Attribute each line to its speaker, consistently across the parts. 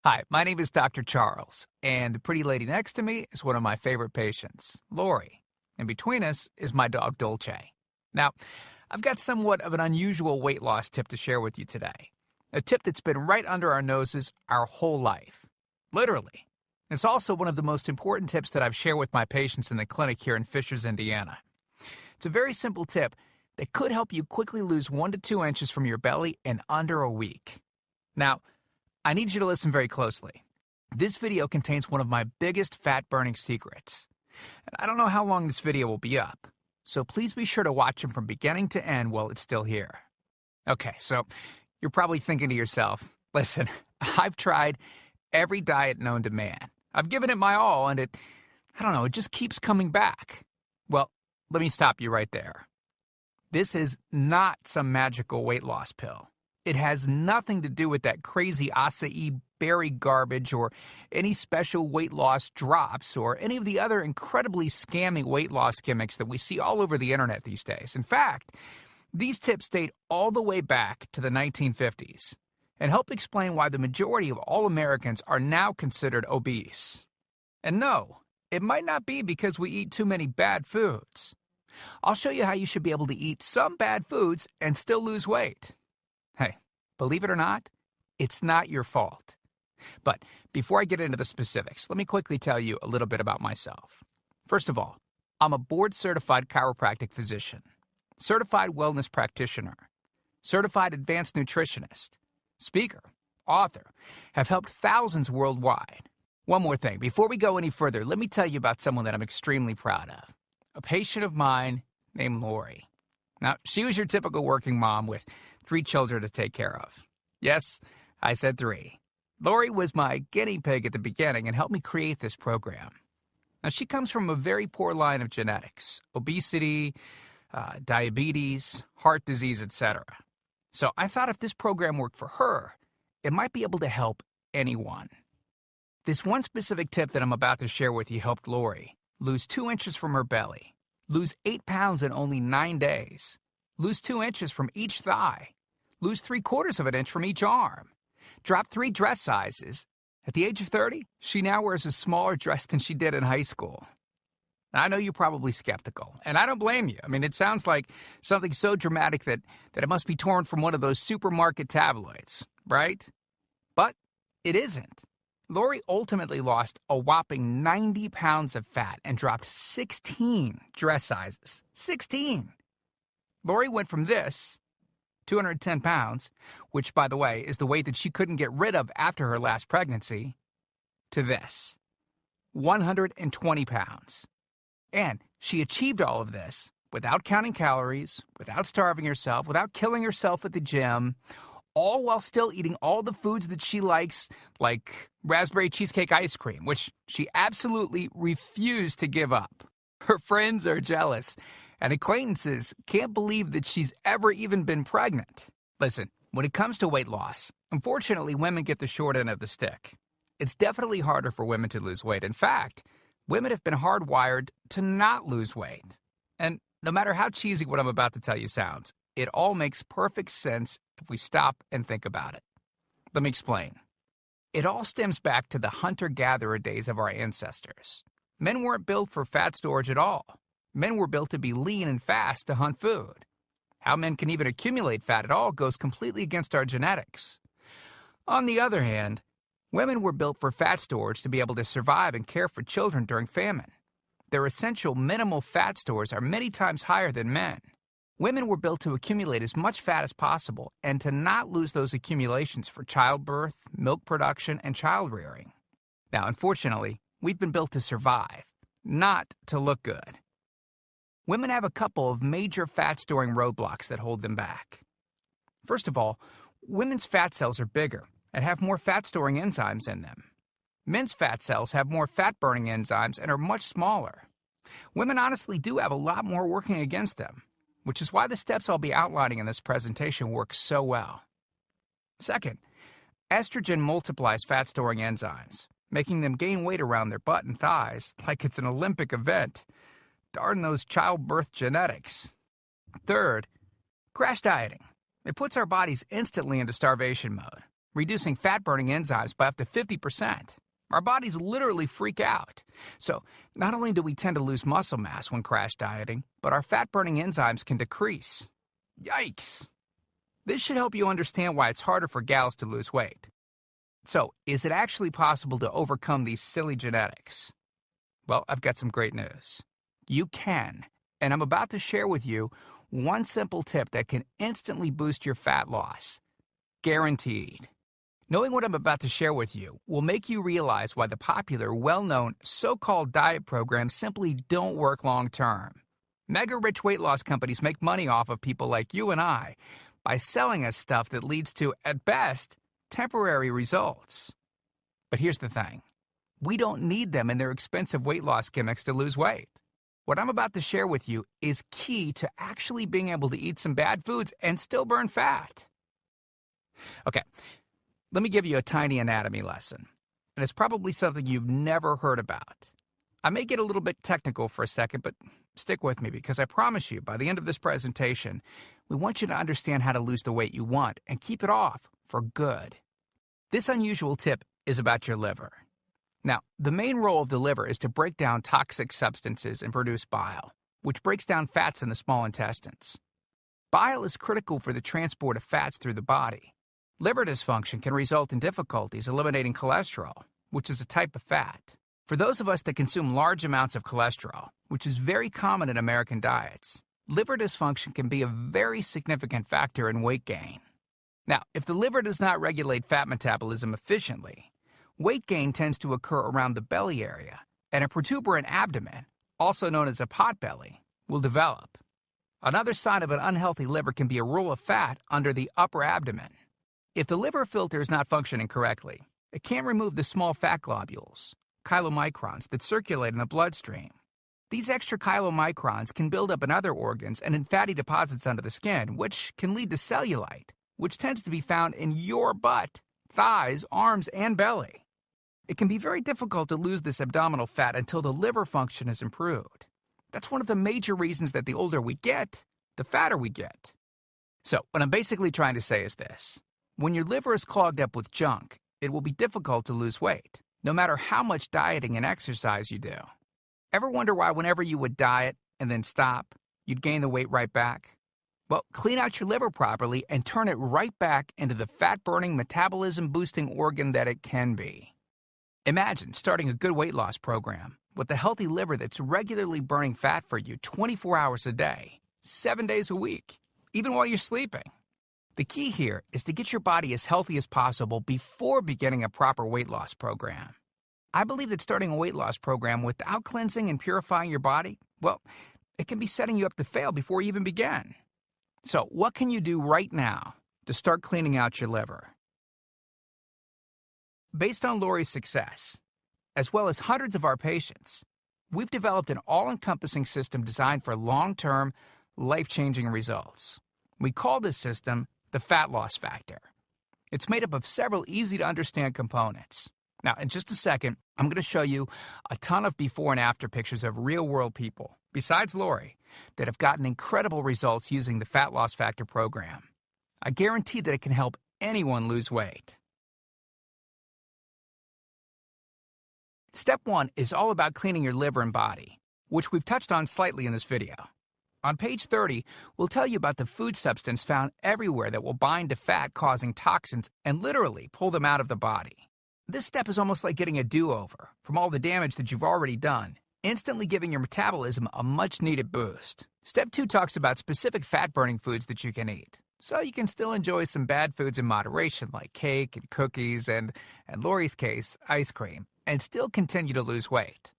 Speaker 1: Hi, my name is Dr. Charles, and the pretty lady next to me is one of my favorite patients, Lori. And between us is my dog, Dolce. Now, I've got somewhat of an unusual weight loss tip to share with you today. A tip that's been right under our noses our whole life. Literally. It's also one of the most important tips that I've shared with my patients in the clinic here in Fishers, Indiana. It's a very simple tip that could help you quickly lose 1 to 2 inches from your belly in under a week. Now, I need you to listen very closely. This video contains one of my biggest fat-burning secrets. And I don't know how long this video will be up, so please be sure to watch it from beginning to end while it's still here. Okay, so you're probably thinking to yourself, listen, I've tried every diet known to man. I've given it my all, and it just keeps coming back. Well, let me stop you right there. This is not some magical weight loss pill. It has nothing to do with that crazy acai berry garbage or any special weight loss drops or any of the other incredibly scammy weight loss gimmicks that we see all over the internet these days. In fact, these tips date all the way back to the 1950s and help explain why the majority of all Americans are now considered obese. And no, it might not be because we eat too many bad foods. I'll show you how you should be able to eat some bad foods and still lose weight. Hey, believe it or not, it's not your fault. But before I get into the specifics, let me quickly tell you a little bit about myself. First of all, I'm a board-certified chiropractic physician, certified wellness practitioner, certified advanced nutritionist, speaker, author, have helped thousands worldwide. One more thing, before we go any further, let me tell you about someone that I'm extremely proud of, a patient of mine named Lori. Now, she was your typical working mom with 3 children to take care of. Yes, I said 3. Lori was my guinea pig at the beginning and helped me create this program. Now, she comes from a very poor line of genetics, obesity, diabetes, heart disease, etc. So I thought if this program worked for her, it might be able to help anyone. This one specific tip that I'm about to share with you helped Lori lose 2 inches from her belly, lose 8 pounds in only 9 days, lose 2 inches from each thigh, lose 3/4 of an inch from each arm, drop 3 dress sizes. At the age of 30, she now wears a smaller dress than she did in high school. Now, I know you're probably skeptical, and I don't blame you. I mean, it sounds like something so dramatic that it must be torn from one of those supermarket tabloids, right? But it isn't. Lori ultimately lost a whopping 90 pounds of fat and dropped 16 dress sizes. 16! Lori went from this, 210 pounds, which, by the way, is the weight that she couldn't get rid of after her last pregnancy, to this, 120 pounds. And she achieved all of this without counting calories, without starving herself, without killing herself at the gym, all while still eating all the foods that she likes, like raspberry cheesecake ice cream, which she absolutely refused to give up. Her friends are jealous, and acquaintances can't believe that she's ever even been pregnant. Listen, when it comes to weight loss, unfortunately, women get the short end of the stick. It's definitely harder for women to lose weight. In fact, women have been hardwired to not lose weight. And no matter how cheesy what I'm about to tell you sounds, it all makes perfect sense if we stop and think about it. Let me explain. It all stems back to the hunter-gatherer days of our ancestors. Men weren't built for fat storage at all. Men were built to be lean and fast to hunt food. How men can even accumulate fat at all goes completely against our genetics. On the other hand, women were built for fat storage to be able to survive and care for children during famine. Their essential minimal fat stores are many times higher than men. Women were built to accumulate as much fat as possible and to not lose those accumulations for childbirth, milk production, and child rearing. Now, unfortunately, we've been built to survive, not to look good. Women have a couple of major fat-storing roadblocks that hold them back. First of all, women's fat cells are bigger and have more fat-storing enzymes in them. Men's fat cells have more fat-burning enzymes and are much smaller. Women honestly do have a lot more working against them, which is why the steps I'll be outlining in this presentation work so well. Second, estrogen multiplies fat-storing enzymes, making them gain weight around their butt and thighs like it's an Olympic event. Darn those childbirth genetics. Third, crash dieting. It puts our bodies instantly into starvation mode, reducing fat-burning enzymes by up to 50%. Our bodies literally freak out. So not only do we tend to lose muscle mass when crash dieting, but our fat-burning enzymes can decrease. Yikes! This should help you understand why it's harder for gals to lose weight. So, is it actually possible to overcome these silly genetics? Well, I've got some great news. You can, and I'm about to share with you one simple tip that can instantly boost your fat loss. Guaranteed. Knowing what I'm about to share with you will make you realize why the popular, well-known, so-called diet programs simply don't work long-term. Mega-rich weight loss companies make money off of people like you and I by selling us stuff that leads to, at best, temporary results. But here's the thing. We don't need them in their expensive weight loss gimmicks to lose weight. What I'm about to share with you is key to actually being able to eat some bad foods and still burn fat. Okay, let me give you a tiny anatomy lesson. And it's probably something you've never heard about. I may get a little bit technical for a second, but stick with me because I promise you, by the end of this presentation, we want you to understand how to lose the weight you want and keep it off for good. This unusual tip is about your liver. Now, the main role of the liver is to break down toxic substances and produce bile, which breaks down fats in the small intestines. Bile is critical for the transport of fats through the body. Liver dysfunction can result in difficulties eliminating cholesterol, which is a type of fat. For those of us that consume large amounts of cholesterol, which is very common in American diets, liver dysfunction can be a very significant factor in weight gain. Now, if the liver does not regulate fat metabolism efficiently, weight gain tends to occur around the belly area, and a protuberant abdomen, also known as a potbelly, will develop. Another sign of an unhealthy liver can be a roll of fat under the upper abdomen. If the liver filter is not functioning correctly, it can't remove the small fat globules, chylomicrons, that circulate in the bloodstream. These extra chylomicrons can build up in other organs and in fatty deposits under the skin, which can lead to cellulite, which tends to be found in your butt, thighs, arms, and belly. It can be very difficult to lose this abdominal fat until the liver function is improved. That's one of the major reasons that the older we get, the fatter we get. So, what I'm basically trying to say is this. When your liver is clogged up with junk, it will be difficult to lose weight, no matter how much dieting and exercise you do. Ever wonder why whenever you would diet and then stop, you'd gain the weight right back? Well, clean out your liver properly and turn it right back into the fat-burning, metabolism-boosting organ that it can be. Imagine starting a good weight loss program with a healthy liver that's regularly burning fat for you 24 hours a day, 7 days a week, even while you're sleeping. The key here is to get your body as healthy as possible before beginning a proper weight loss program. I believe that starting a weight loss program without cleansing and purifying your body, well, it can be setting you up to fail before you even begin. So, what can you do right now to start cleaning out your liver? Based on Lori's success, as well as hundreds of our patients, we've developed an all-encompassing system designed for long-term, life-changing results. We call this system the Fat Loss Factor. It's made up of several easy-to-understand components. Now, in just a second, I'm going to show you a ton of before and after pictures of real-world people, besides Lori, that have gotten incredible results using the Fat Loss Factor program. I guarantee that it can help anyone lose weight. Step 1 is all about cleaning your liver and body, which we've touched on slightly in this video. On page 30, we'll tell you about the food substance found everywhere that will bind to fat, causing toxins and literally pull them out of the body. This step is almost like getting a do-over from all the damage that you've already done, instantly giving your metabolism a much-needed boost. Step 2 talks about specific fat-burning foods that you can eat, so you can still enjoy some bad foods in moderation like cake and cookies and, in Lori's case, ice cream, and still continue to lose weight.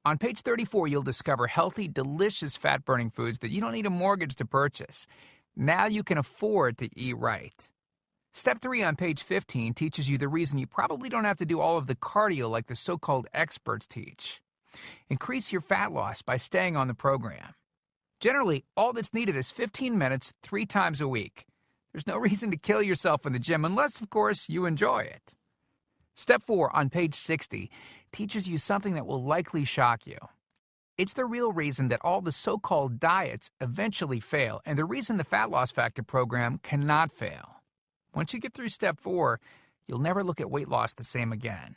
Speaker 1: On page 34, you'll discover healthy, delicious fat-burning foods that you don't need a mortgage to purchase. Now you can afford to eat right. Step 3 on page 15 teaches you the reason you probably don't have to do all of the cardio like the so-called experts teach. Increase your fat loss by staying on the program. Generally, all that's needed is 15 minutes 3 times a week. There's no reason to kill yourself in the gym unless, of course, you enjoy it. Step 4 on page 60 teaches you something that will likely shock you. It's the real reason that all the so-called diets eventually fail, and the reason the Fat Loss Factor program cannot fail. Once you get through step 4, you'll never look at weight loss the same again.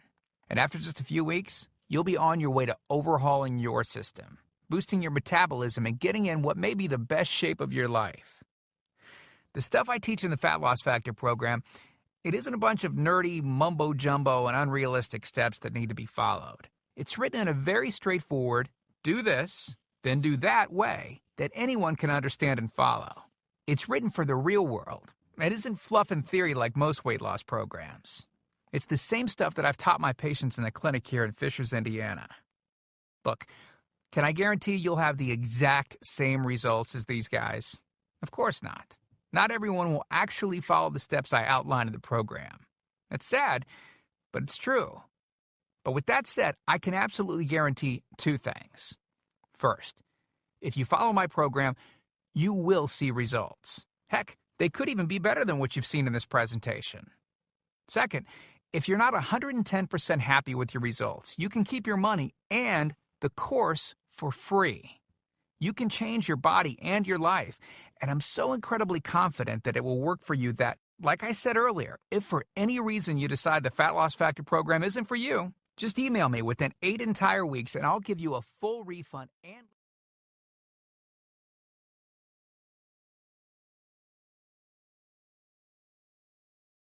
Speaker 1: And after just a few weeks, you'll be on your way to overhauling your system, boosting your metabolism, and getting in what may be the best shape of your life. The stuff I teach in the Fat Loss Factor program, it isn't a bunch of nerdy mumbo-jumbo and unrealistic steps that need to be followed. It's written in a very straightforward, do this, then do that way that anyone can understand and follow. It's written for the real world. It isn't fluff and theory like most weight loss programs. It's the same stuff that I've taught my patients in the clinic here in Fishers, Indiana. Look, can I guarantee you'll have the exact same results as these guys? Of course not. Not everyone will actually follow the steps I outline in the program. It's sad, but it's true. But with that said, I can absolutely guarantee two things. First, if you follow my program, you will see results. Heck, they could even be better than what you've seen in this presentation. Second, if you're not 110% happy with your results, you can keep your money and the course for free. You can change your body and your life, and I'm so incredibly confident that it will work for you that, like I said earlier, if for any reason you decide the Fat Loss Factor program isn't for you, just email me within 8 entire weeks and I'll give you a full refund and